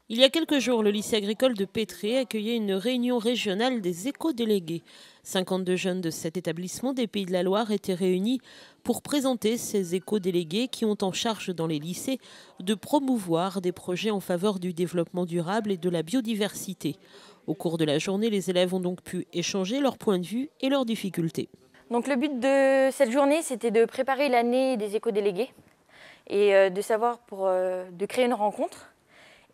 Il y a quelques jours, le lycée agricole de Pétré accueillait une réunion régionale des éco-délégués. 52 jeunes de cet établissement des Pays de la Loire étaient réunis pour présenter ces éco-délégués qui ont en charge dans les lycées de promouvoir des projets en faveur du développement durable et de la biodiversité. Au cours de la journée, les élèves ont donc pu échanger leurs points de vue et leurs difficultés. Donc le but de cette journée, c'était de préparer l'année des éco-délégués et de savoir de créer une rencontre.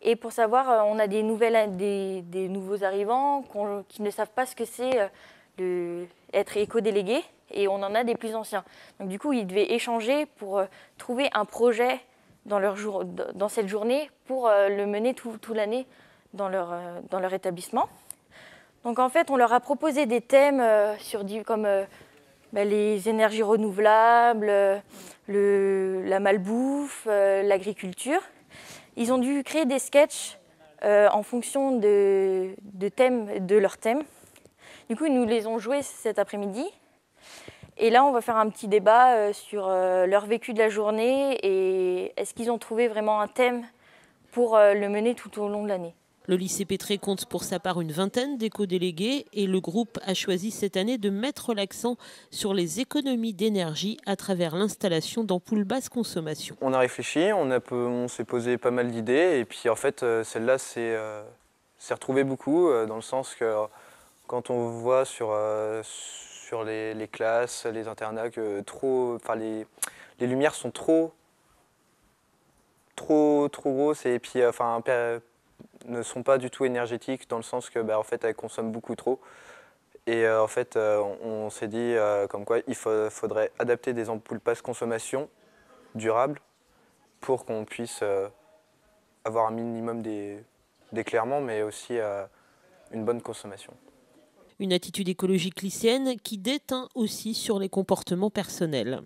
Et pour savoir, on a des nouveaux arrivants qui ne savent pas ce que c'est être éco-délégué, et on en a des plus anciens. Donc du coup, ils devaient échanger pour trouver un projet dans cette journée pour le mener toute l'année dans leur établissement. Donc en fait, on leur a proposé des thèmes comme les énergies renouvelables, la malbouffe, l'agriculture. Ils ont dû créer des sketchs en fonction de leurs thèmes. Du coup, ils nous les ont joués cet après-midi. Et là, on va faire un petit débat sur leur vécu de la journée et est-ce qu'ils ont trouvé vraiment un thème pour le mener tout au long de l'année. Le lycée Pétré compte pour sa part une vingtaine d'éco-délégués et le groupe a choisi cette année de mettre l'accent sur les économies d'énergie à travers l'installation d'ampoules basse consommation. On a réfléchi, on s'est posé pas mal d'idées et puis en fait celle-là s'est retrouvée beaucoup dans le sens que quand on voit sur les classes, les internats que les lumières sont trop grosses et puis ne sont pas du tout énergétiques dans le sens que en fait elles consomment beaucoup trop. Et en fait on s'est dit comme quoi il faudrait adapter des ampoules basse consommation durables pour qu'on puisse avoir un minimum d'éclairement mais aussi une bonne consommation. Une attitude écologique lycéenne qui déteint aussi sur les comportements personnels.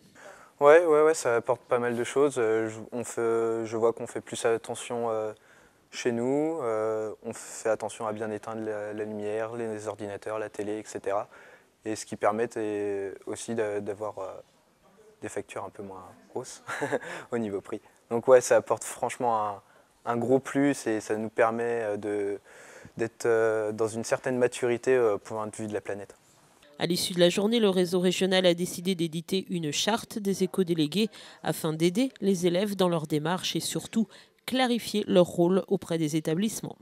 Ouais, ça apporte pas mal de choses. Je vois qu'on fait plus attention chez nous, on fait attention à bien éteindre la lumière, les ordinateurs, la télé, etc. Et ce qui permet aussi d'avoir des factures un peu moins grosses au niveau prix. Donc ouais, ça apporte franchement un gros plus et ça nous permet d'être dans une certaine maturité au point de vue de la planète. À l'issue de la journée, le réseau régional a décidé d'éditer une charte des éco-délégués afin d'aider les élèves dans leur démarche et surtout clarifier leur rôle auprès des établissements.